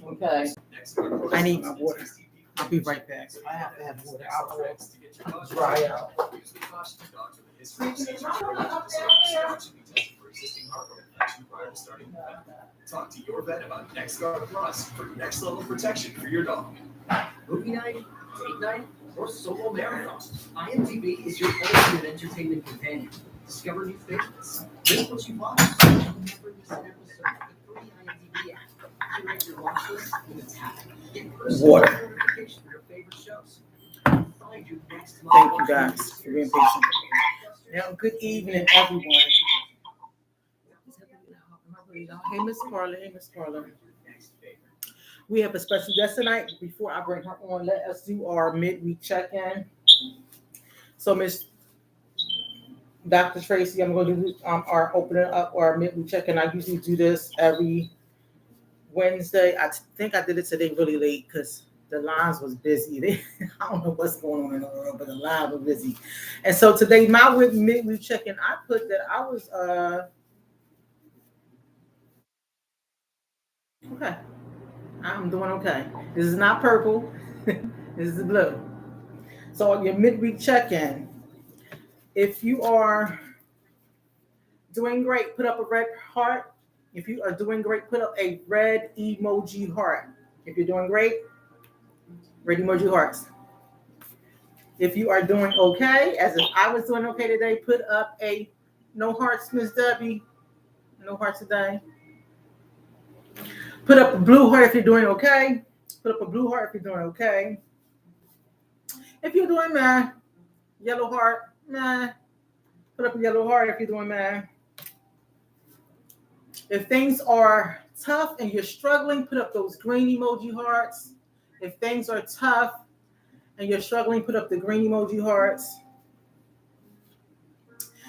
Okay. I need my water. I'll be right back. I have to have water. I'll dry out. Talk to your vet about NexGuard Plus for next level protection for your dog. Movie night, date night, or solo marathon. IMDb is your ultimate entertainment companion. Discover new favorites. Binge what you want. Never miss an episode with the free IMDb app. Curate your watch list with a tap. Get personal notifications for your favorite shows. Find your next Thank you guys for being patient. Now, good evening, everyone. Hey, Miss Carla. Hey, Miss Carla. We have a special guest tonight. Before I bring her on, let us do our midweek check-in. So, Miss Dr. Tracy, I'm going to do our opening up our midweek check-in. I usually do this every Wednesday. I think I did it today really late because the lines was busy. I don't know what's going on in the world, but the lines were busy. And so today, my midweek check-in, I put that I was okay. I'm doing okay. This is not purple. This is blue. So your midweek check-in. If you are doing great, put up a red heart. If you are doing great, put up a red emoji heart. If you're doing great, red emoji hearts. If you are doing okay, as if I was doing okay today, put up a no hearts, Miss Debbie. No hearts today. Put up a blue heart if you're doing okay. Put up a blue heart if you're doing okay. If you're doing meh, yellow heart, meh. Put up a yellow heart if you're doing meh. If things are tough and you're struggling, put up those green emoji hearts. If things are tough and you're struggling, put up the green emoji hearts.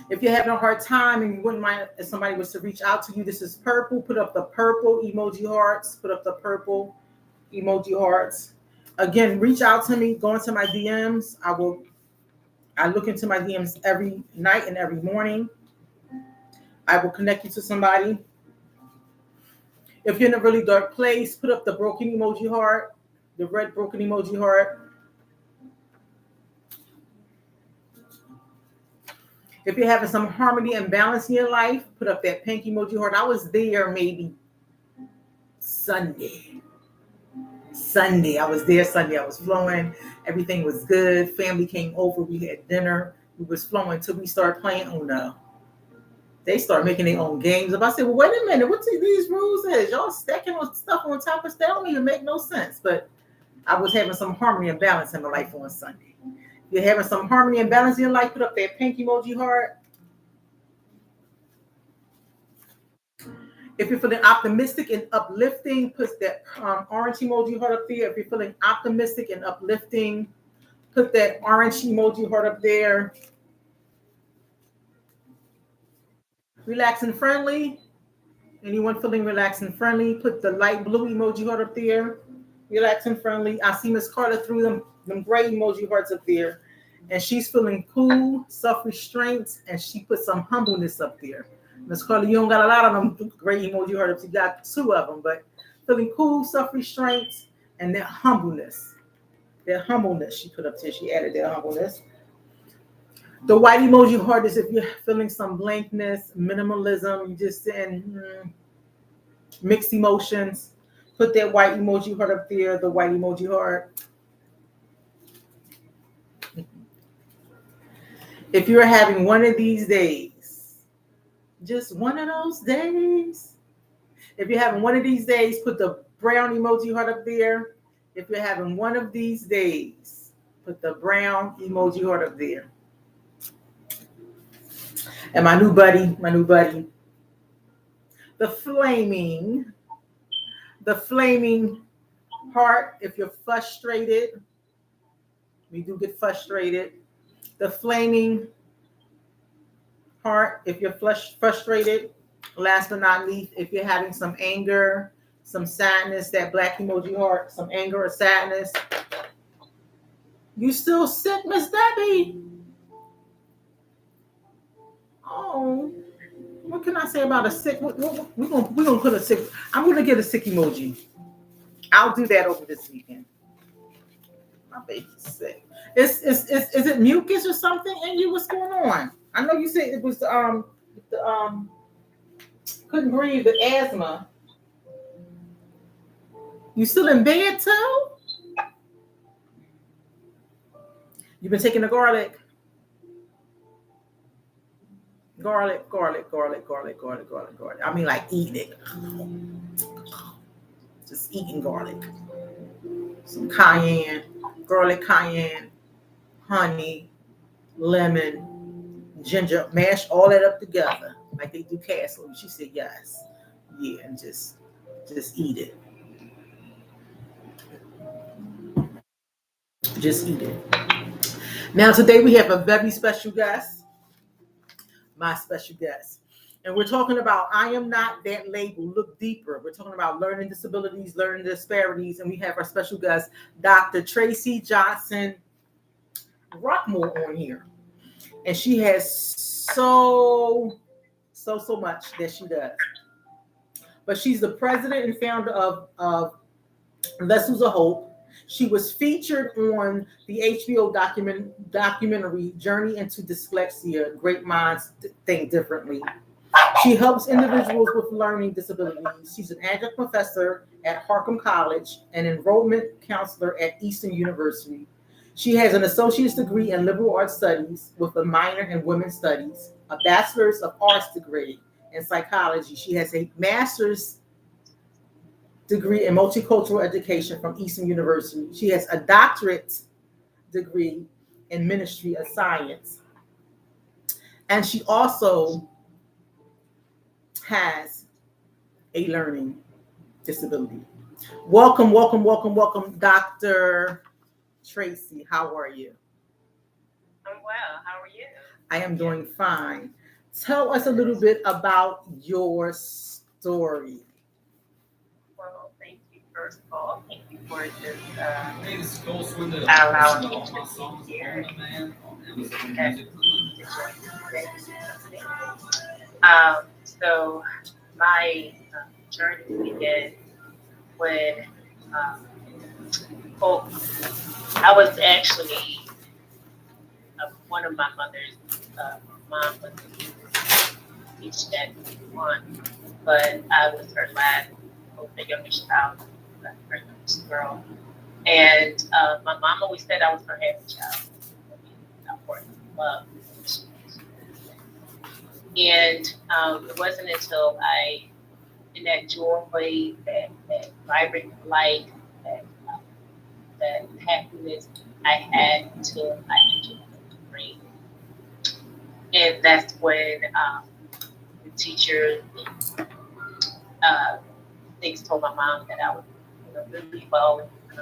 If you're having a hard time and you wouldn't mind if somebody was to reach out to you, this is purple. Put up the purple emoji hearts. Put up the purple emoji hearts. Again, reach out to me. Go into my DMs. I look into my DMs every night and every morning. I will connect you to somebody. If you're in a really dark place, put up the broken emoji heart, the red broken emoji heart. If you're having some harmony and balance in your life, put up that pink emoji heart. I was there maybe Sunday. I was there Sunday. I was flowing. Everything was good. Family came over. We had dinner. We was flowing until we started playing Uno. They start making their own games. If I say, well, wait a minute, what these rules is? Y'all stacking stuff on top of stuff. That don't even make no sense. But I was having some harmony and balance in my life on Sunday. If you're having some harmony and balance in your life, put up that pink emoji heart. If you're feeling optimistic and uplifting, put that orange emoji heart up there. If you're feeling optimistic and uplifting, put that orange emoji heart up there. Relax and friendly. Anyone feeling relaxed and friendly, put the light blue emoji heart up there. Relax and friendly. I see Miss Carter threw them gray emoji hearts up there. And she's feeling cool, self-restraint, and she put some humbleness up there. Miss Carter, you don't got a lot of them gray emoji hearts. You got 2 of them, but feeling cool, self-restraint, and that humbleness. That humbleness she put up there. She added that humbleness. The white emoji heart is if you're feeling some blankness, minimalism, you just in mixed emotions. Put that white emoji heart up there, the white emoji heart. If you're having one of these days, just one of those days. If you're having one of these days, put the brown emoji heart up there. If you're having one of these days, put the brown emoji heart up there. And my new buddy, the flaming heart. If you're frustrated, we do get frustrated. The flaming heart, if you're frustrated. Last but not least, if you're having some anger, some sadness, that black emoji heart, some anger or sadness. You still sick, Miss Debbie? Oh, What can I say about a sick? We're gonna put a sick. I'm gonna get a sick emoji. I'll do that over this weekend. My baby's sick. Is it mucus or something in you? What's going on? I know you said it was the couldn't breathe, the asthma. You still in bed too? You've been taking the garlic. Garlic. I mean, like eating it. Just eating garlic. Some cayenne, garlic, cayenne, honey, lemon, ginger. Mash all that up together like they do casserole. She said yes. Yeah, and just eat it. Just eat it. Now today we have a very special guest. My special guest. And we're talking about I am not that label. Look deeper. We're talking about learning disabilities, learning disparities, and we have our special guest, Dr. Tracy Johnson Rockmore, on here. And she has so much that she does. But she's the president and founder of Vessels of Hope. She was featured on the HBO documentary Journey into Dyslexia, Great Minds Think Differently. She helps individuals with learning disabilities. She's an adjunct professor at Harcum College, an enrollment counselor at Eastern University. She has an associate's degree in liberal arts studies with a minor in women's studies, a bachelor's of arts degree in psychology. She has a master's degree in multicultural education from Eastern University. She has a doctorate degree in ministry of science. And she also has a learning disability. Welcome, Dr. Tracy. How are you? I'm well. How are you? I am doing fine. Tell us a little bit about your story. Well, thank you, first of all. Thank you for just allowing me to be here and to join today. So my journey began when well, I was actually one of my mother's mom was teach that one, but I was her last, the youngest child, her youngest girl. And my mom always said I was her happy child. Of course, love. And it wasn't until I, in that joy, that vibrant light, that happiness I had until I entered the brain. And that's when the teacher things told my mom that I was really well in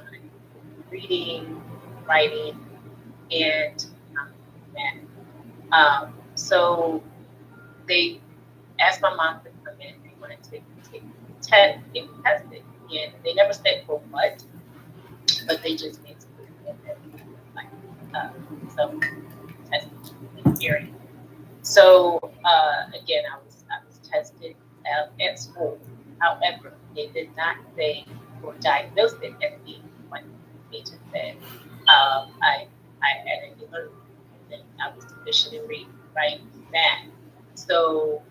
reading, writing, and math. So they asked my mom to come in. They wanted to take the test, get tested, and they never said for what, but they just made some testing hearing. So again, I was tested at school. However, they did not say or diagnose it as being what they just said. I had a learning and I was deficient in reading, writing, math. So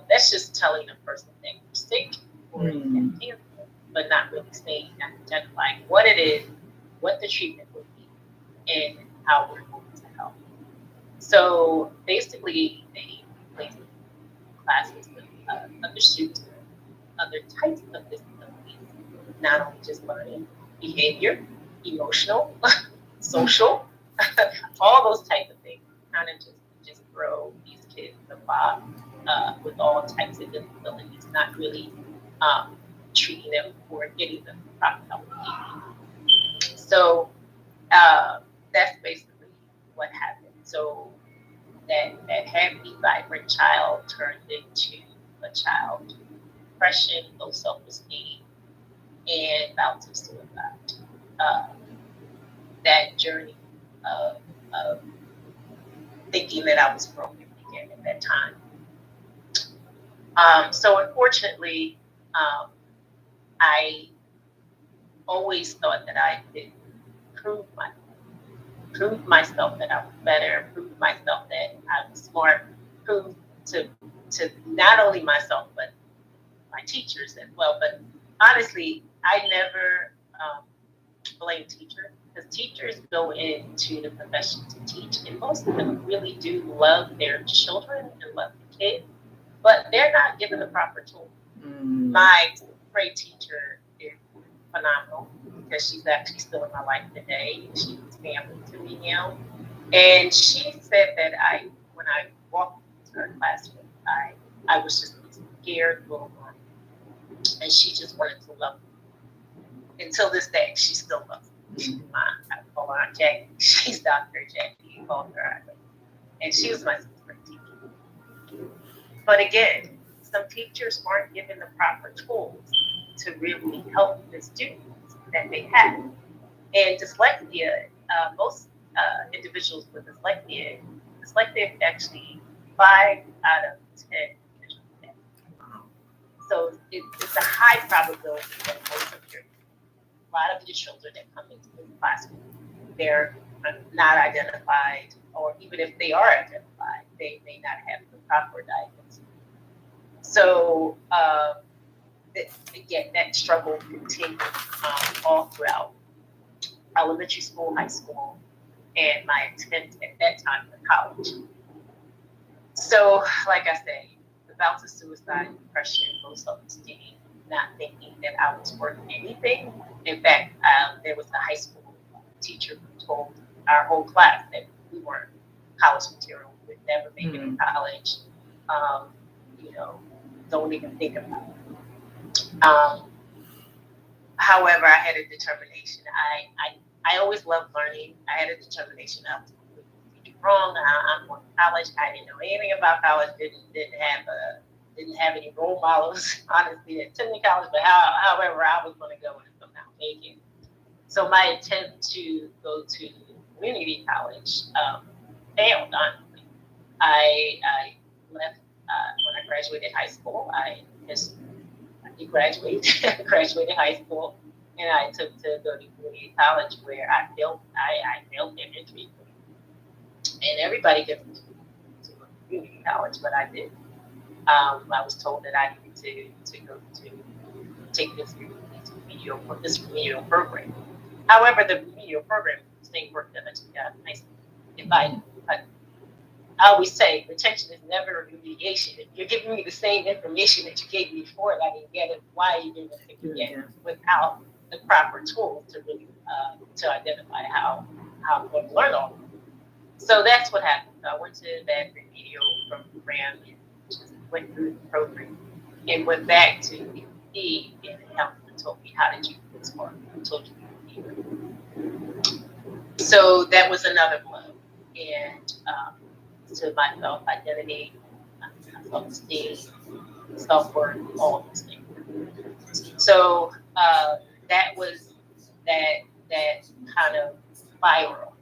that's just telling a person that you're sick or have cancer, but not really saying, not identifying what it is, what the treatment would be, and how we're going to help. So basically, they placed classes with other students, other types of disabilities, not only just learning, behavior, emotional, social, all those types of things. Kind of just grow these kids involved with all types of disabilities, not really treating them or getting them proper help. So that's basically what happened. So that happy, vibrant child turned into a child with depression, low self-esteem, and bouts of suicide. That journey of thinking that I was broken began at that time. So unfortunately, I always thought that I could prove my prove myself that I was better, prove myself that I was smart, prove to not only myself but my teachers as well. But honestly, I never blame teachers because teachers go into the profession to teach, and most of them really do love their children and love the kids, but they're not given the proper tools. My great teacher is phenomenal because she's actually still in my life today. She's family to me now. And she said that when I walked into her classroom, I was just a scared little girl. And she just wanted to love me. Until this day, she still loves me. I call her Aunt Jackie. She's Dr. Jackie. Called her Aunt. And she was my sixth grade teacher. But again, some teachers aren't given the proper tools to really help the students that they have. And dyslexia, most individuals with dyslexia is actually 5 out of 10 individuals have. So it's a high probability that most of a lot of the children that come into the classroom, they're not identified, or even if they are identified, they may not have the proper diagnosis. So again, that struggle continued all throughout elementary school, high school, and my attempt at that time for college. So, like I say, the bouts of suicide, depression, low self-esteem, not thinking that I was worth anything. In fact, there was a high school teacher who told our whole class that we weren't college material. We would never make it in college. You know, don't even think about it. However, I had a determination. I always loved learning. I had a determination of wrong. I'm going to college. I didn't know anything about college. Didn't have any role models, honestly, that took me to college. But however, I was going to go and somehow make it. So my attempt to go to community college failed. Honestly, I left when I graduated high school. I graduated high school, and I took to go to community college where I failed elementary. And everybody gets to community college, but I did. I was told that I needed to go to take this remedial program. However, the remedial program is the same work that I took out in high school. If I always say retention is never remediation. If you're giving me the same information that you gave me before and I didn't get it, why are you giving it again without the proper tools to really to identify how I'm going to learn all of it? So that's what happened. So I went to that remedial program and just went through the program and went back to the and the counselor told me, how did you do this work? I told you. So that was another blow. And to my self-identity, self-esteem, self-worth, all those things. So that was that kind of spiral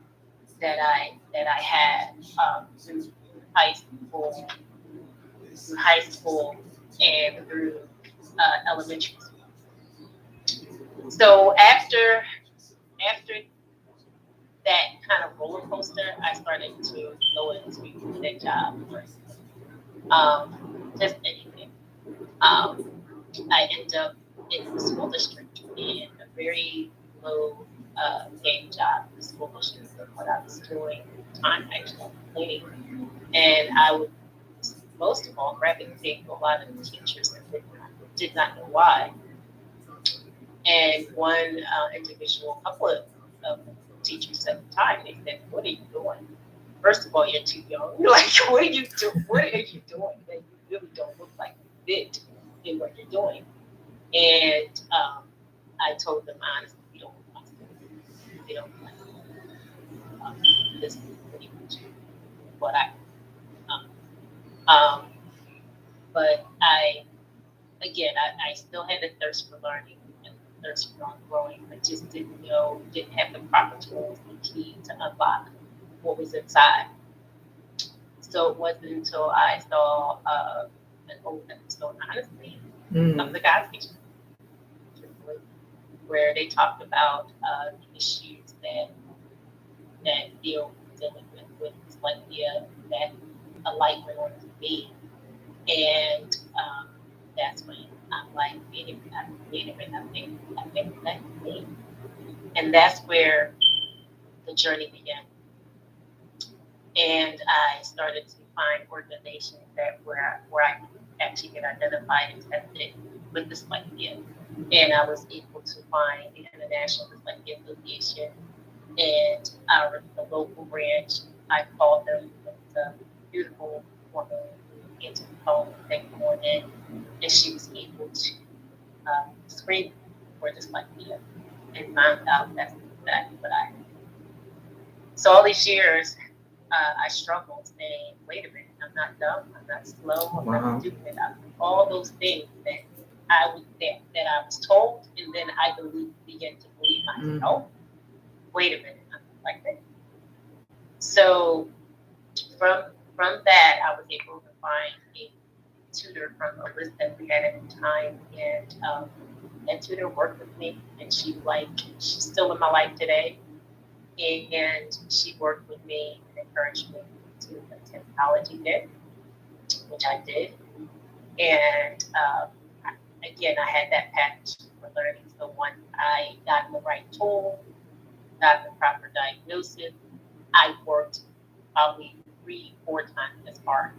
that I had through high school, and through elementary school. So after that kind of roller coaster, I started to go into that job. Just anything. I ended up in the school district in a very low paying job in the school district. What I was doing at the time, actually cleaning, and I would most of all gravitate to a lot of the teachers that did not know why. And one individual, a couple of teachers at the time, they said, "What are you doing? First of all, you're too young. You're like, what are you doing? What are you doing? That you really don't look like you fit in what you're doing." And I told them honestly, "We don't look like you. We don't look like you. This is pretty much what I." Um, but I still had a thirst for learning and a thirst for growing. I just didn't have the proper tools and key to unlock what was inside. So it wasn't until I saw an old episode, honestly, Mm. of the Cosby Show, where they talked about the issues that deal dealing with dyslexia that a light went on to me, and that's when I'm like, wait a minute, I think that's me, and that's where the journey began. And I started to find organizations where I could actually get identified and tested with dyslexia. And I was able to find the International Dyslexia Association and the local branch. I called them. It's a beautiful woman who answered the phone that morning, and she was able to screen for dyslexia and found out that's exactly what I had. So all these years, I struggled saying, wait a minute, I'm not dumb, I'm not slow, I'm not stupid. All those things that I was told, and then I began to believe myself. Wait a minute, I'm not like that. So from that, I was able to find a tutor from a list that we had at the time, and that tutor worked with me, and she's still in my life today. And she worked with me and encouraged me to attend college again, which I did. And again, I had that passion for learning. So once I got the right tool, got the proper diagnosis, I worked probably 3-4 times as hard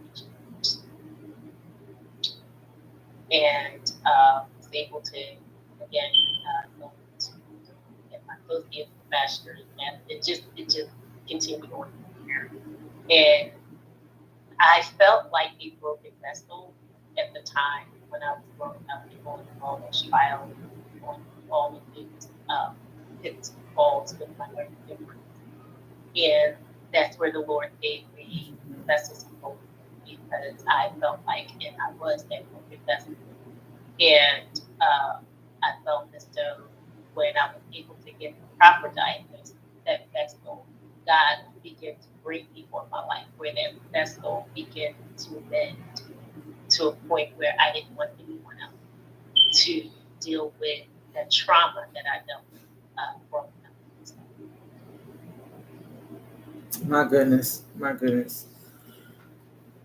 and was able to, again, go to get my associate's bachelor's, and it just continued on from there. And I felt like a broken vessel at the time when I was growing up and going through all those trials, going through all of these pitfalls with my learning difference. And that's where the Lord gave me vessels of hope, because I felt like, and I was that broken vessel. And I felt as though when I was able to get the proper diagnosis, that vessel, God began to bring people in my life where that vessel began to bend to a point where I didn't want anyone else to deal with the trauma that I dealt with growing up. My goodness.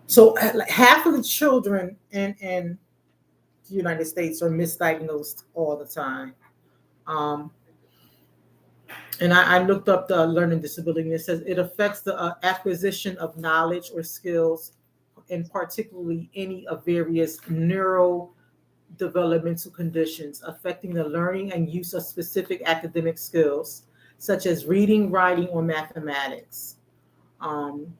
So half of the children in the United States are misdiagnosed all the time. And I looked up the learning disability, and it says it affects the acquisition of knowledge or skills, and particularly any of various neurodevelopmental conditions affecting the learning and use of specific academic skills, such as reading, writing, or mathematics. Um,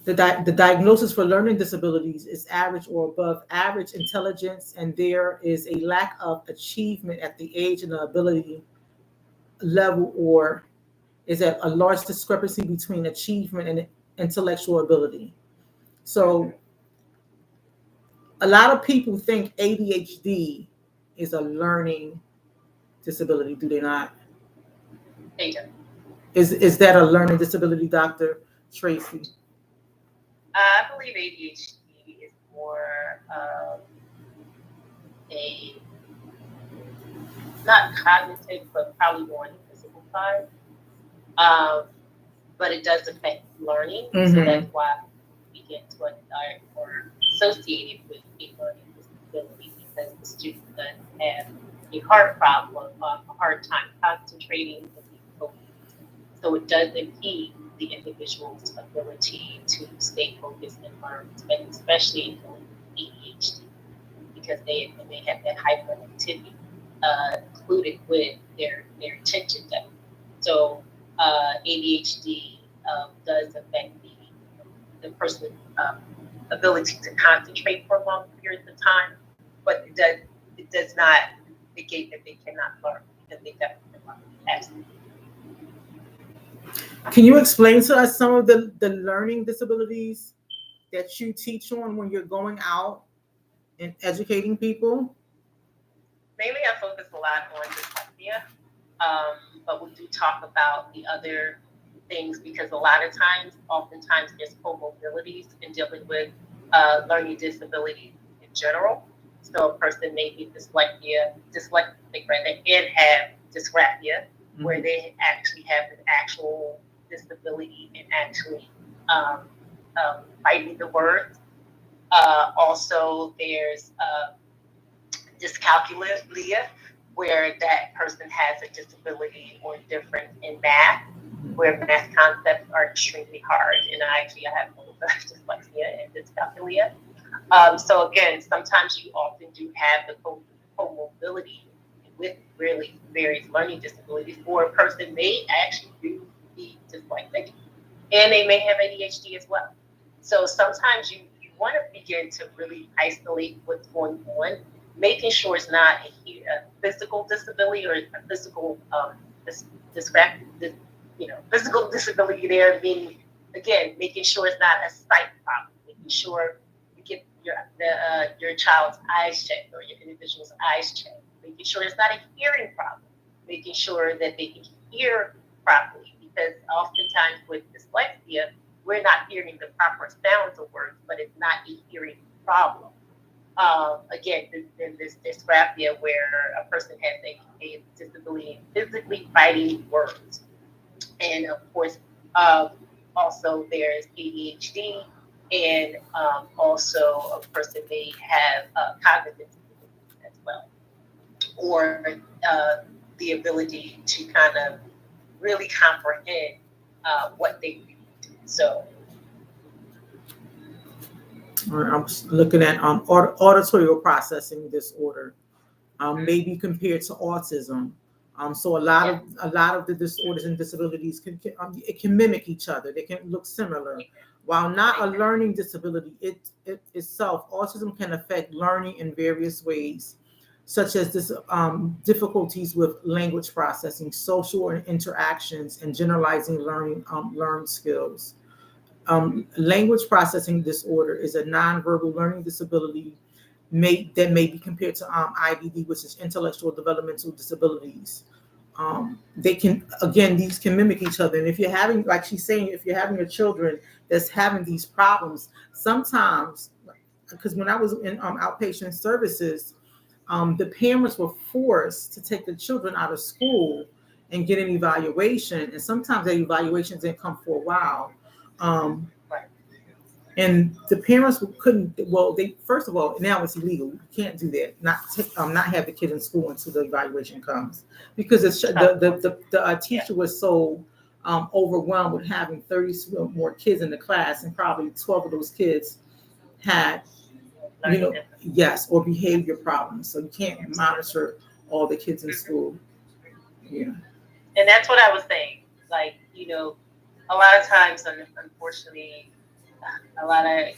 the diagnosis for learning disabilities is average or above average intelligence, and there is a lack of achievement at the age and the ability level, or is that a large discrepancy between achievement and intellectual ability. So a lot of people think ADHD is a learning disability, do they not? They do. Is that a learning disability, Dr. Tracy? I believe ADHD is more of a, not cognitive, but probably more on the physical side. But it does affect learning, so that's why we get to or associated with a learning disability, because the student does have a heart problem, a hard time concentrating, so it does impede the individual's ability to stay focused and learn, especially in ADHD, because they have that hyperactivity included with their attention deficit. So ADHD does affect the person's ability to concentrate for long periods of time, but it does not negate that they cannot learn, because they definitely learn. Absolutely. Can you explain to us some of the learning disabilities that you teach on when you're going out and educating people? Mainly I focus a lot on dyslexia, but we do talk about the other things, because oftentimes there's comorbidities in dealing with learning disabilities. general. So a person may be dyslexic rather, and have dysgraphia, where they actually have an actual disability and actually writing the words. Also, there's dyscalculia, where that person has a disability or difference in math, where math concepts are extremely hard. And I have both dyslexia and dyscalculia. So again, sometimes you often do have the comorbidity with really various learning disabilities, or a person may actually do be dyslexic, and they may have ADHD as well. So sometimes you want to begin to really isolate what's going on, making sure it's not a physical disability or a physical physical disability there, meaning, again, making sure it's not a sight problem, making sure you get your child's eyes checked or your individual's eyes checked, making sure it's not a hearing problem, making sure that they can hear properly, because oftentimes with dyslexia, we're not hearing the proper sounds of words, but it's not a hearing problem. Again, then this dysgraphia, where a person has a disability in physically writing words. And of course, also there's ADHD, and also a person may have cognitive disabilities as well, or the ability to kind of really comprehend what they read. So I'm looking at auditory processing disorder, maybe compared to autism. So a lot of the disorders and disabilities it can mimic each other. They can look similar. While not a learning disability, it itself, autism can affect learning in various ways, such as difficulties with language processing, social interactions, and generalizing learned skills. Language processing disorder is a nonverbal learning disability that may be compared to IDD, which is intellectual developmental disabilities. They can, again, these can mimic each other. And if you're having, like she's saying, if you're having a children that's having these problems, sometimes, because when I was in outpatient services, the parents were forced to take the children out of school and get an evaluation. And sometimes the evaluations didn't come for a while. And the parents couldn't. Well, they first of all, now it's illegal. You can't do that. Not have the kid in school until the evaluation comes, because the teacher was so overwhelmed with having 30 more kids in the class, and probably 12 of those kids had, yes, or behavior problems. So you can't monitor all the kids in school. Yeah. And that's what I was saying. Like, a lot of times, unfortunately, a lot of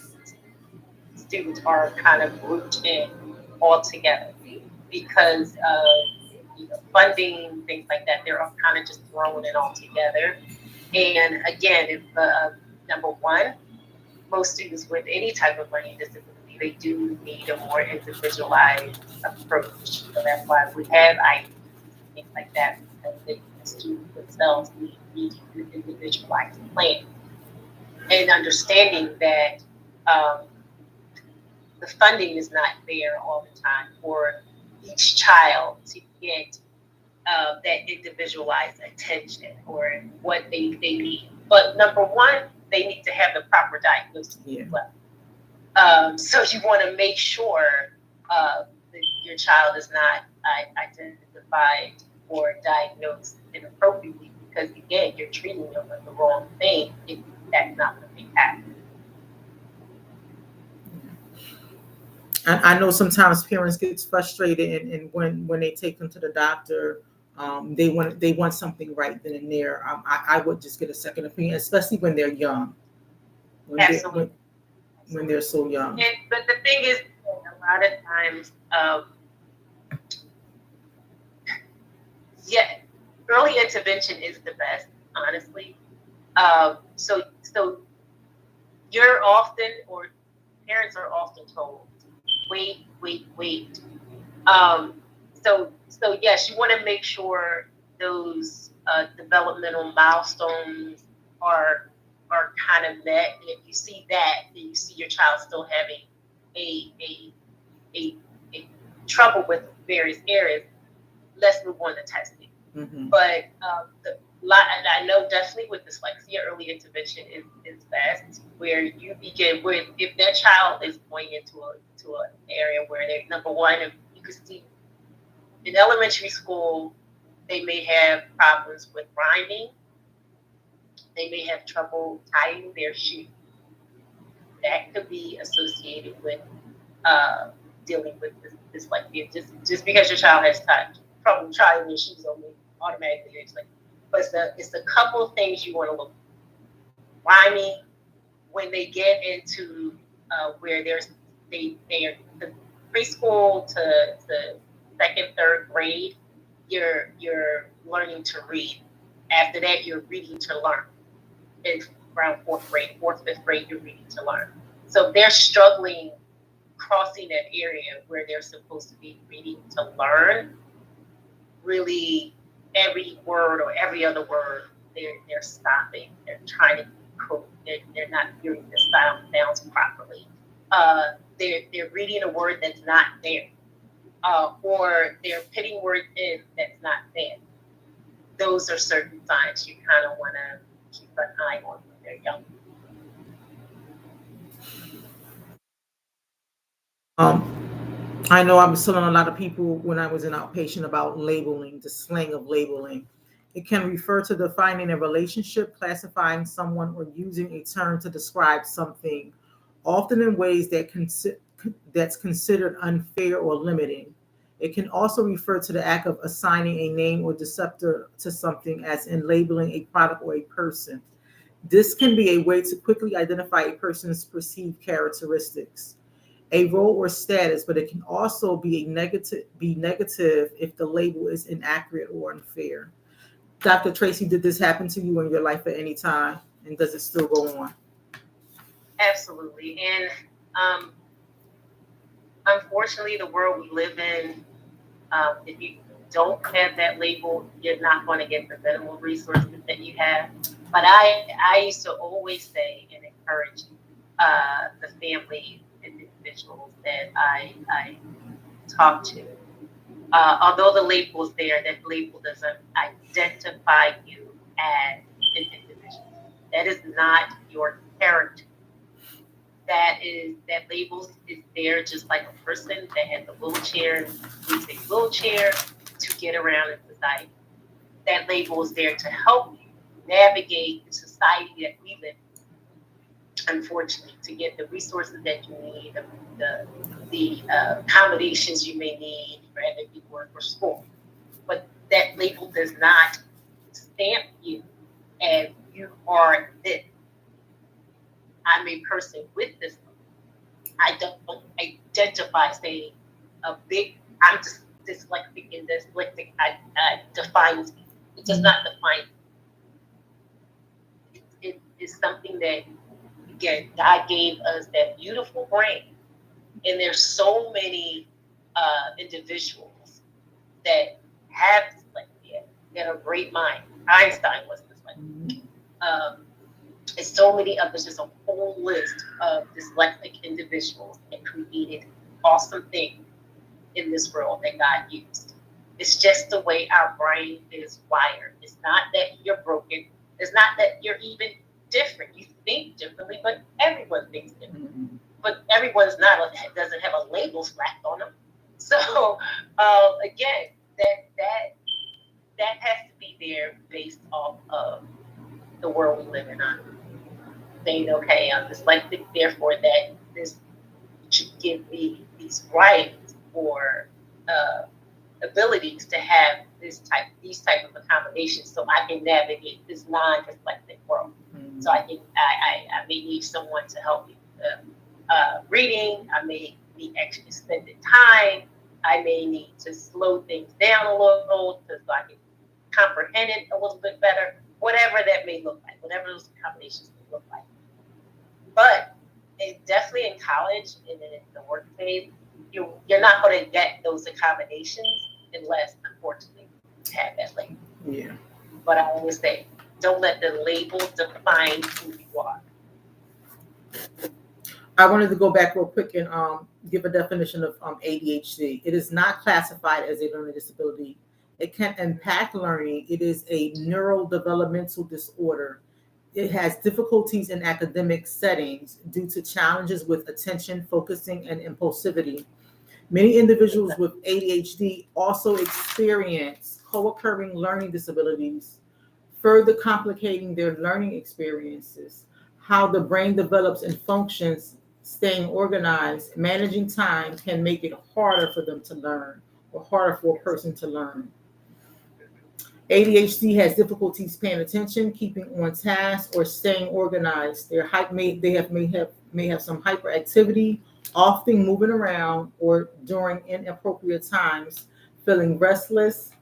students are kind of grouped in all together because of funding, things like that. They're all kind of just thrown in all together. And again, if number one, most students with any type of learning disability, they do need a more individualized approach. So that's why we have IEPs, things like that, because the students themselves need an individualized plan. And understanding that the funding is not there all the time for each child to get that individualized attention or what they need. But number one, they need to have the proper diagnosis as well. So you want to make sure that your child is not identified or diagnosed inappropriately, because again, you're treating them with the wrong thing if that's not what they have. I know sometimes parents get frustrated, and when they take them to the doctor, they want something right then and there. I would just get a second opinion, especially when they're young. Absolutely. When they're so young. But the thing is, a lot of times, early intervention is the best, honestly. So you're often, or parents are often told, wait. So yes, you want to make sure those developmental milestones are kind of met. And if you see that, then you see your child still having a a trouble with various areas, let's move on to testing. Mm-hmm. But and I know definitely with dyslexia, early intervention is best, where you begin with, if that child is going into an area where they're, number one, if you can see in elementary school, they may have problems with rhyming, they may have trouble tying their shoe. That could be associated with dealing with dyslexia. Just because your child has trouble tying their shoes, don't mean automatically they're dyslexic. But it's a couple of things you want to look for. Rhyming, when they get into where they are the preschool to second, third grade, you're learning to read. After that, you're reading to learn. It's around fourth, fifth grade, you're reading to learn. So they're struggling crossing that area where they're supposed to be reading to learn. Really, every word or every other word, they're stopping. They're trying to cope. They're not hearing the sounds properly. They're reading a word that's not there, or they're putting words in that's not there. Those are certain signs you kind of want to keep an eye on when they're young. I know I was telling a lot of people when I was an outpatient about labeling, the slang of labeling. It can refer to defining a relationship, classifying someone, or using a term to describe something, often in ways that's considered unfair or limiting. It can also refer to the act of assigning a name or descriptor to something, as in labeling a product or a person. This can be a way to quickly identify a person's perceived characteristics, a role or status, but it can also be negative if the label is inaccurate or unfair. Dr. Tracy, did this happen to you in your life at any time? And does it still go on? Absolutely. And unfortunately, the world we live in, if you don't have that label, you're not going to get the minimal resources that you have. But I used to always say and encourage the family and individuals that I talk to. Although the label is there, that label doesn't identify you as an individual. That is not your character. That label is there just like a person that has a wheelchair, needs a wheelchair to get around in society. That label is there to help you navigate the society that we live in, unfortunately, to get the resources that you need, the accommodations you may need, whether you work or school. But that label does not stamp you as you are this. I'm a person with this. I don't identify saying I'm just dyslexic and dyslexic. I defines me. It does not define me. It is something that, again, God gave us that beautiful brain. And there's so many individuals that have dyslexia, that are great minds. Einstein was dyslexic. And so many others, just a whole list of dyslexic individuals that created awesome things in this world that God used. It's just the way our brain is wired. It's not that you're broken. It's not that you're even different. You think differently, but everyone thinks differently. But everyone's doesn't have a label slapped on them. So again, that has to be there based off of the world we live in. Saying, okay, I'm dyslexic, therefore that this should give me these rights or abilities to have these type of accommodations, so I can navigate this non-dyslexic world. Mm-hmm. So I may need someone to help me reading. I may need extra extended time. I may need to slow things down a little so I can comprehend it a little bit better. Whatever that may look like, whatever those accommodations may look like. But definitely in college and in the work phase, you're not going to get those accommodations unless, unfortunately, you have that label. Yeah. But I always say, don't let the label define who you are. I wanted to go back real quick and give a definition of ADHD. It is not classified as a learning disability. It can impact learning. It is a neurodevelopmental disorder. It has difficulties in academic settings due to challenges with attention, focusing, and impulsivity. Many individuals with ADHD also experience co occurring learning disabilities, further complicating their learning experiences. How the brain develops and functions, staying organized, managing time can make it harder for them to learn or harder for a person to learn. ADHD has difficulties paying attention, keeping on task, or staying organized. They may have some hyperactivity, often moving around or during inappropriate times, feeling restless,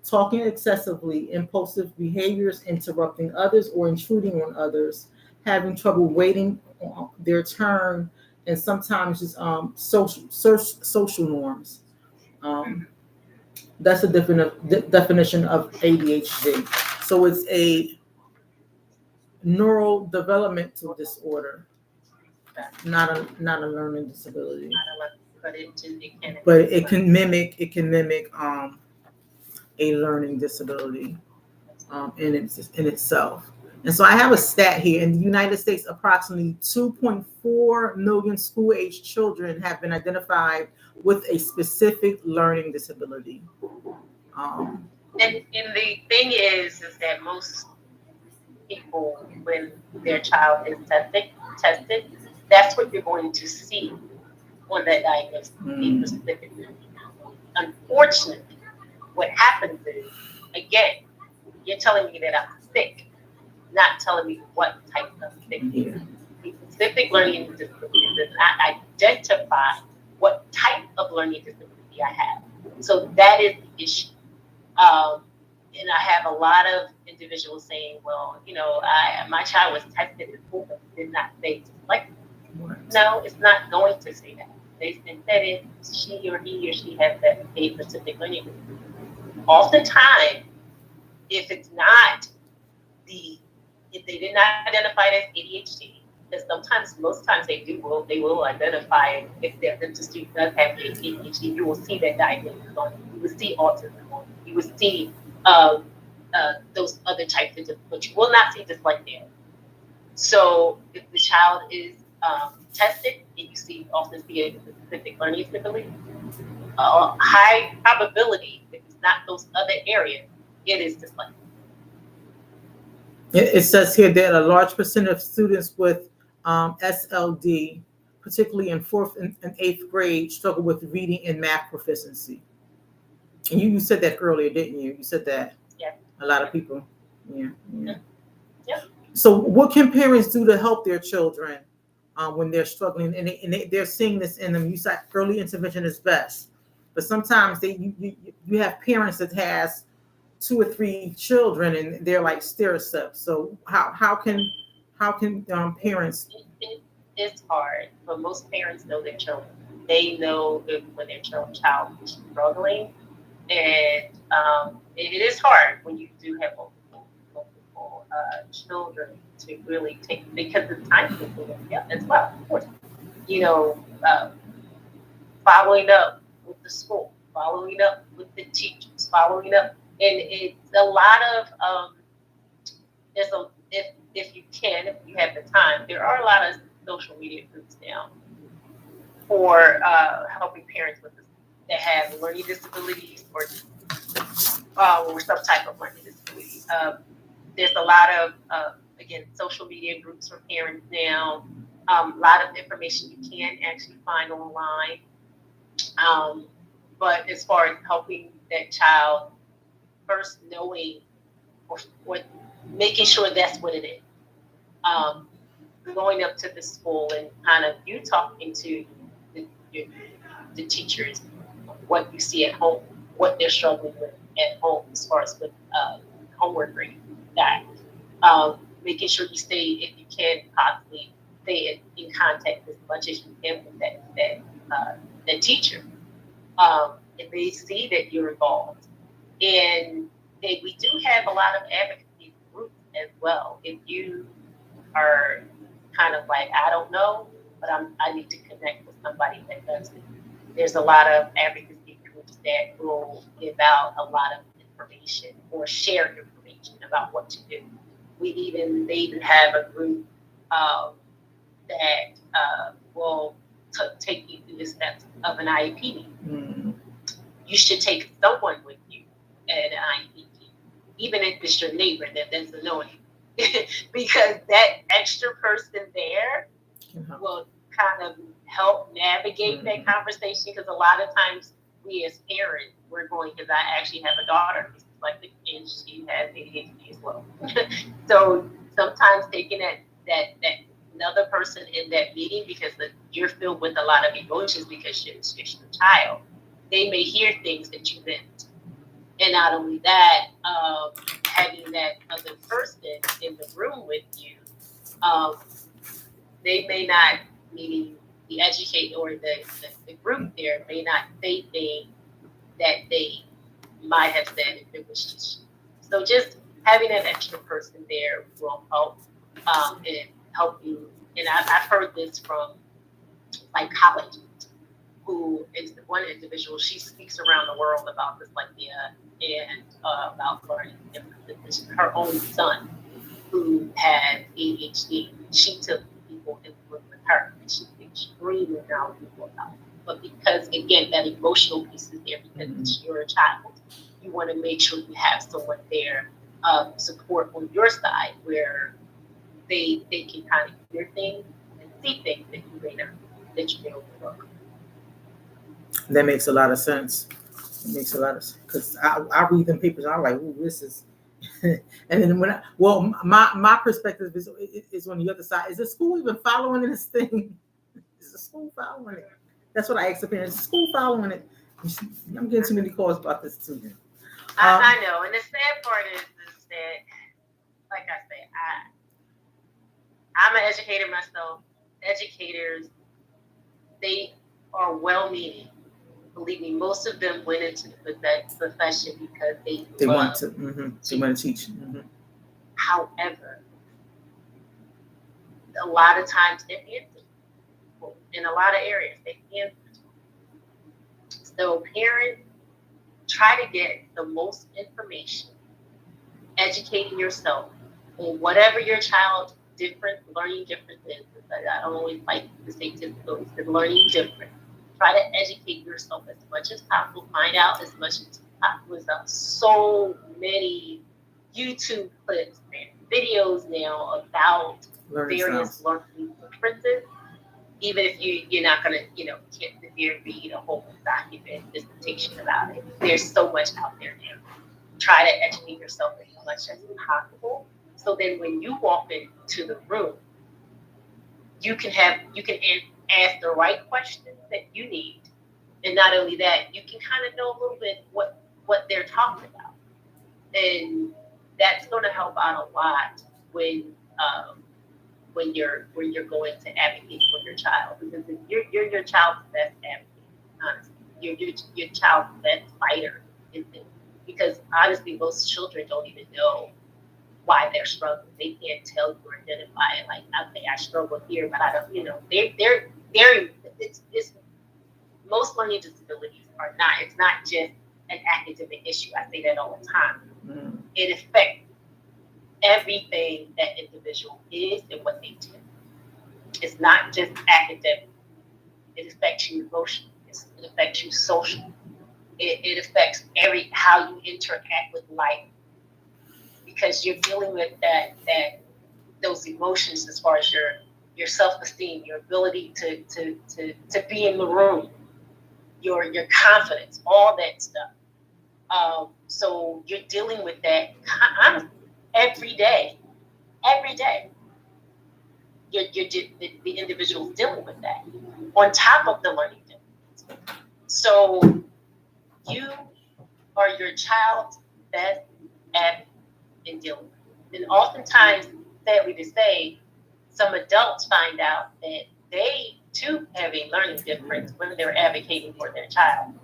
talking excessively, impulsive behaviors, interrupting others or intruding on others, having trouble waiting on their turn, and sometimes just social norms. Um, that's a different definition of ADHD. So it's a neurodevelopmental disorder, not a learning disability. But it can. But it can mimic a learning disability in itself. And so I have a stat here. In the United States, approximately 2.4 million school-aged children have been identified with a specific learning disability. Um, And the thing is that most people, when their child is tested, that's what you're going to see on that diagnosis. Mm. Specifically. Unfortunately, what happens is, again, you're telling me that I'm sick, not telling me what type of sickness. Yeah. The specific learning disability does not identify what type of learning disability I have. So that is the issue. And I have a lot of individuals saying, well, my child was tested before, but it did not say like, no, it's not going to say that. They said it, he or she has that a specific learning disability. Oftentimes, if it's not if they did not identify it as ADHD, because most times they will identify it if the student does have ADHD, you will see that diagnosis on it. You will see autism on it. You will see those other types of, but you will not see dyslexia. So if the child is tested and you often see a specific learning disability, high probability, if it's not those other areas, it is dyslexia. It says here that a large percent of students with SLD, particularly in fourth and eighth grade, struggle with reading and math proficiency. And you said that earlier, didn't you? You said that. Yeah. A lot of people. Yeah. Yeah. So, what can parents do to help their children when they're struggling? And they're seeing this in them. You said early intervention is best, but sometimes you have parents that has 2 or 3 children and they're like stair steps. So how can parents? It's hard, but most parents know their children. They know when their child is struggling, and it is hard when you do have multiple children to really take, because it's time consuming as well. Of course, following up with the school, following up with the teachers, following up. And it's a lot of if you have the time, there are a lot of social media groups now for helping parents with this, that have learning disabilities or some type of learning disability. There's a lot of again, social media groups for parents now. A lot of information you can actually find online. But as far as helping that child, first knowing or making sure that's what it is. Going up to the school and kind of you talking to the teachers, what you see at home, what they're struggling with at home as far as with homework grading, that. Making sure you stay, if you can possibly stay in contact as much as you can with that teacher. And they see that you're involved. And we do have a lot of advocacy groups as well. If you are kind of like, I don't know, but I need to connect with somebody that does it. There's a lot of advocacy groups that will give out a lot of information or share information about what to do. They even have a group that will take you through the steps of an IEP. You should take someone with you at an IEP, even if it's your neighbor that doesn't know you, because that extra person there will kind of help navigate that conversation. Because a lot of times we as parents, we're going, because I actually have a daughter who's dyslexic and she has ADHD as well. So sometimes taking that another person in that meeting, because you're filled with a lot of emotions because it's your child, they may hear things that you didn't. And not only that, having that other person in the room with you, they may not, meaning the educator or the group there, may not say things that they might have said if it was just you. So just having an extra person there will help and help you. And I've heard this from psychologists, who is the one individual. She speaks around the world about dyslexia and about learning differences. Her own son, who has ADHD, she took people in the room with her, and she's extremely knowledgeable about it. But because, again, that emotional piece is there, because you're a child, you want to make sure you have someone there, support on your side, where they can kind of hear things and see things that you may not, that you may overlook. That makes a lot of sense. It makes a lot of sense, because I read them papers and I'm like, ooh, this is. And then my perspective is on the other side. Is the school even following this thing? Is the school following it? That's what I asked the parents. Is the school following it? I'm getting too many calls about this too. I know, and the sad part is that, like I said, I'm an educator myself. Educators, they are well-meaning. Believe me, most of them went into the profession because they want to. They want to teach. However, a lot of times they're inflexible in a lot of areas. They're inflexible. So parents, try to get the most information, educating yourself on whatever your child's learning differences. I don't always like to say difficulties, but learning different. Try to educate yourself as much as possible. Find out as much as possible. There's so many YouTube clips and videos now about various learning differences. Even if you're not going to, can't sit there and read a whole document, dissertation about it. There's so much out there now. Try to educate yourself as much as possible. So then when you walk into the room, you can ask the right questions that you need. And not only that, you can kind of know a little bit what they're talking about. And that's going to help out a lot when you're going to advocate for your child, because you're your child's best advocate. Honestly, you're your child's best fighter in things, because honestly, most children don't even know why they're struggling. They can't tell you or identify it. Like, okay, I struggle here, but I don't. They're very. It's most learning disabilities are not. It's not just an academic issue. I say that all the time. It affects everything that individual is and what they do. It's not just academic. It affects you emotionally. It affects you socially. It affects how you interact with life, because you're dealing with those emotions as far as your self-esteem, your ability to be in the room, your confidence, all that stuff. So you're dealing with that every day. Every day, the individual's dealing with that on top of the learning differences. So you are your child's best advocate in dealing with it. And oftentimes, sadly to say, some adults find out that they too have a learning difference when they're advocating for their child.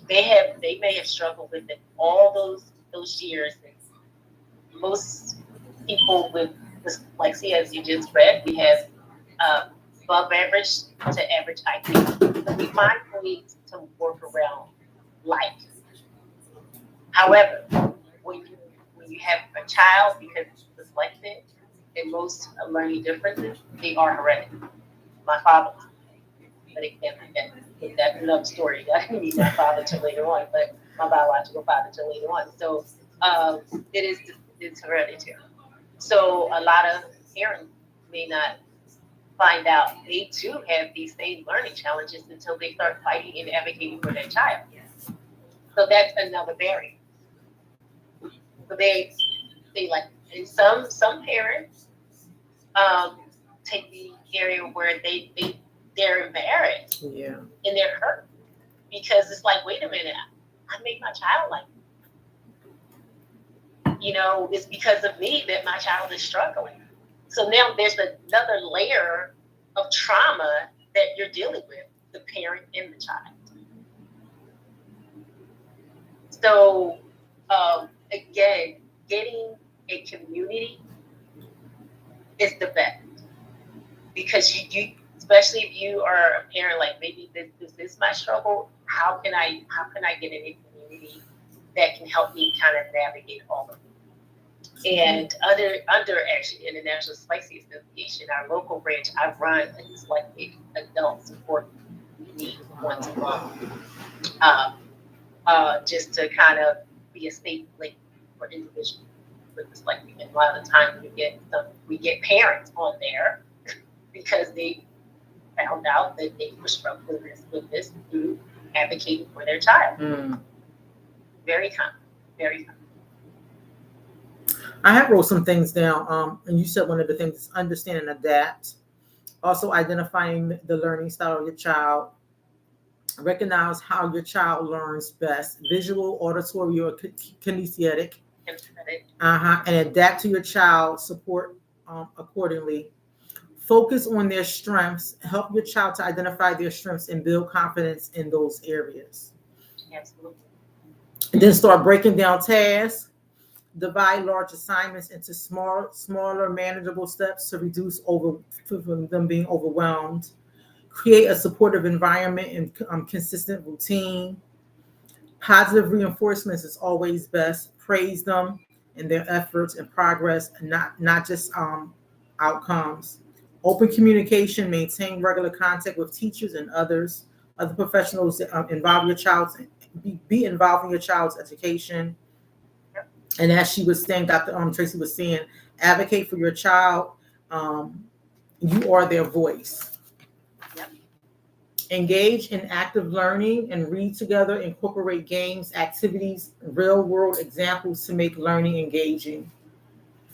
They may have struggled with it all those years. And most people with dyslexia, as you just read, we have above average to average IQ. So we find ways to work around life. However, when you have a child because it's dyslexic and most learning differences, they are hereditary. My father, but that's another story. I didn't meet my father till later on, but my biological father till later on. So it's hereditary. So a lot of parents may not find out they too have these same learning challenges until they start fighting and advocating for their child. So that's another barrier. So they like, and some parents take the area where they're embarrassed Yeah. and they're hurt because it's like, wait a minute, I made my child like, it's because of me that my child is struggling. So now there's another layer of trauma that you're dealing with, the parent and the child. So again, getting a community is the best because you especially if you are a parent, like maybe this is my struggle. How can I get in a community that can help me kind of navigate all of it? And under actually International Dyslexia Association, our local branch, I run a dyslexic adult support meeting once a month, just to kind of be a safe link for individuals with dyslexia. And a lot of the time we get parents on there because they found out that they were struggling with this through advocating for their child. Very common, very common. I have wrote some things down, and you said one of the things is understand and adapt. Also, identifying the learning style of your child. Recognize how your child learns best: visual, auditory, or kinesthetic. And adapt to your child support accordingly. Focus on their strengths. Help your child to identify their strengths and build confidence in those areas. Absolutely. And then start breaking down tasks. Divide large assignments into smaller, manageable steps to reduce from them being overwhelmed. Create a supportive environment and consistent routine. Positive reinforcements is always best. Praise them and their efforts and progress, and not just outcomes. Open communication. Maintain regular contact with teachers and other professionals that involve your child's be involved in your child's education. And as she was saying, Dr. Tracy was saying, advocate for your child. You are their voice. Yep. Engage in active learning and read together. Incorporate games, activities, real world examples to make learning engaging.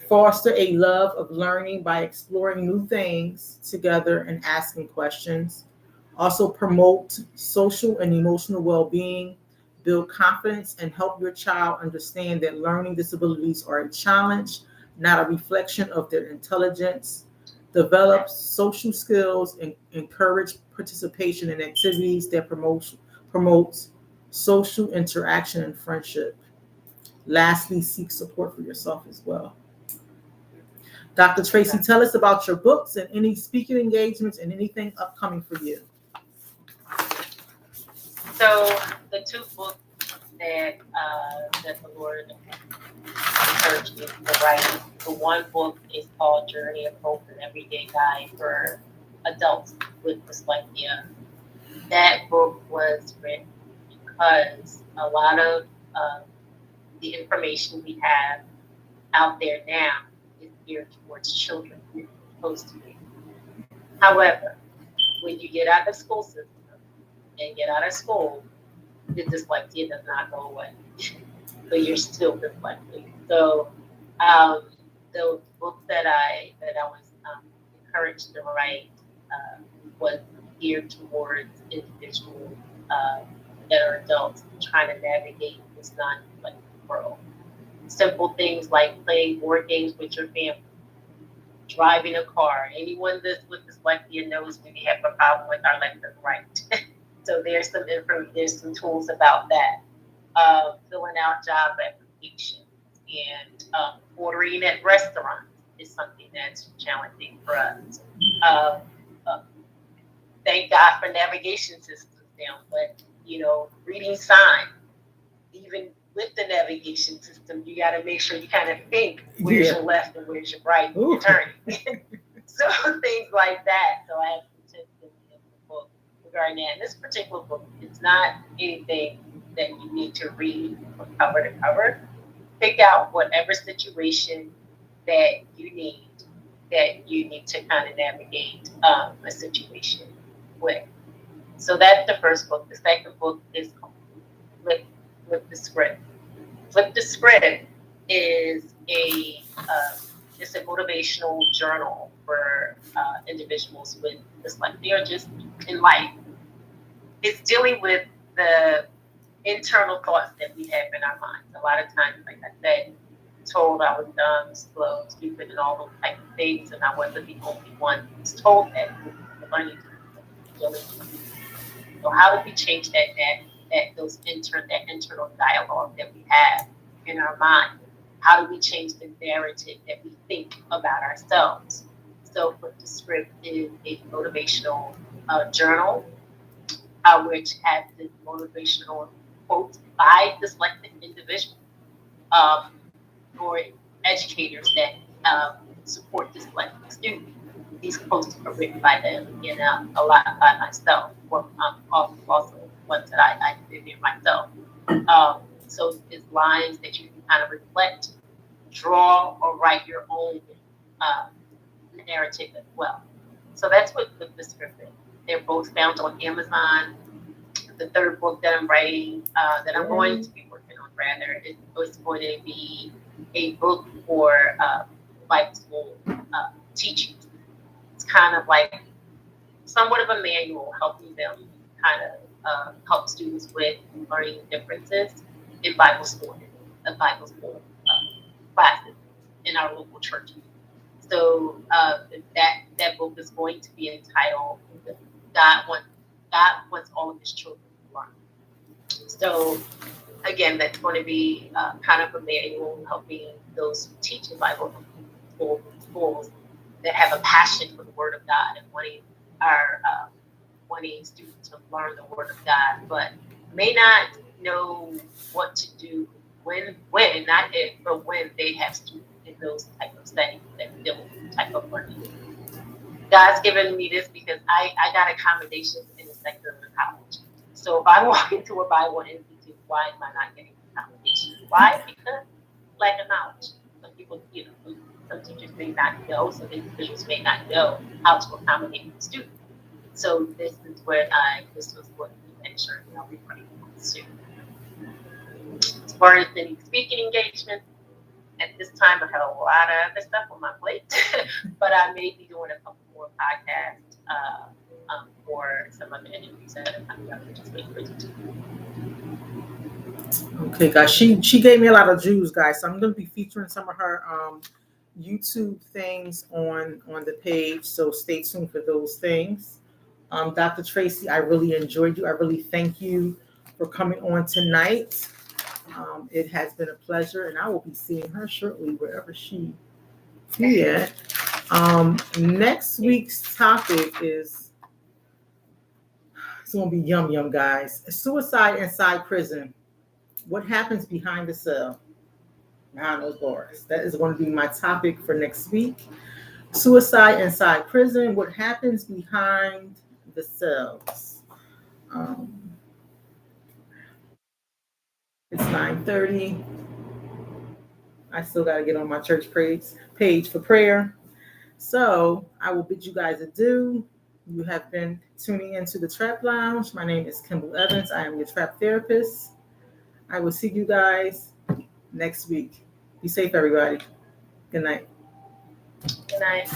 Foster a love of learning by exploring new things together and asking questions. Also promote social and emotional well-being. Build confidence and help your child understand that learning disabilities are a challenge, not a reflection of their intelligence. Develop social skills and encourage participation in activities that promotes social interaction and friendship. Lastly, seek support for yourself as well. Dr. Tracy, tell us about your books and any speaking engagements and anything upcoming for you. So the two books that the Lord encouraged me to write. The one book is called Journey of Hope, an Everyday Guide for Adults with Dyslexia. That book was written because a lot of the information we have out there now is geared towards children who are supposed to be. However, when you get out of school system and get out of school, the dyslexia does not go away. So you're still dyslexic. So the book that I was encouraged to write was geared towards individuals that are adults trying to navigate this non-dyslexic world. Simple things like playing board games with your family, driving a car. Anyone that's with dyslexia knows when you have a problem with our left and right. So there's some tools about that. Filling out job applications and ordering at restaurants is something that's challenging for us. thank God for navigation systems now, but reading signs, even with the navigation system, you got to make sure you kind of think where's your left and where's your right when you're turning. So things like that. So I have some tips in the book regarding that. And this particular book, it's not anything that you need to read from cover to cover. Pick out whatever situation that you need to kind of navigate a situation with. So that's the first book. The second book is called Flip the Script. Flip the Script is it's a motivational journal for individuals with dyslexia or just in life. It's dealing with the internal thoughts that we have in our minds. A lot of times, like I said, told I was dumb, slow, stupid, and all those type of things, and I wasn't the only one who was told that. So how do we change that internal dialogue that we have in our mind? How do we change the narrative that we think about ourselves? So Flip the Script is a motivational journal, which has this motivational quotes by dyslexic individuals or educators that support dyslexic students. These quotes are written by them, a lot by myself, or also ones that I did here myself. So it's lines that you can kind of reflect, draw, or write your own narrative as well. So that's what the script is. They're both found on Amazon. The third book that I'm writing, that I'm going to be working on rather, is going to be a book for Bible school teachers. It's kind of like somewhat of a manual helping them kind of help students with learning differences in Bible school classes in our local churches. So that book is going to be entitled God Wants All of His Children to Learn. So again, that's going to be kind of a manual helping those who teach in Bible schools that have a passion for the Word of God and wanting students to learn the Word of God, but may not know what to do when not if, but when they have students in those type of settings that deal with the type of learning. God's given me this because I got accommodations in the sector of college. So if I walk into a Bible institute, why am I not getting accommodations? Why? Because lack of knowledge. Some people, some teachers may not know, some individuals may not know how to accommodate the students. So this was what the insurance I'll be running soon. As far as any speaking engagements, at this time I have a lot of other stuff on my plate, but I may be doing a couple more podcasts for some of the interviews that are coming up. Just wait for it to do. Okay, guys, she gave me a lot of Jews, guys. So I'm going to be featuring some of her YouTube things on the page. So stay tuned for those things. Dr. Tracy, I really enjoyed you. I really thank you for coming on tonight. It has been a pleasure, and I will be seeing her shortly wherever she is. Next week's topic is, it's going to be yum, guys. Suicide inside prison. What happens behind the cell? Behind those bars. That is going to be my topic for next week. Suicide inside prison. What happens behind the cells? It's 9:30. I still got to get on my church page for prayer. So I will bid you guys adieu. You have been tuning into the Trap Lounge. My name is Kimble Evans. I am your trap therapist. I will see you guys next week. Be safe, everybody. Good night. Good night.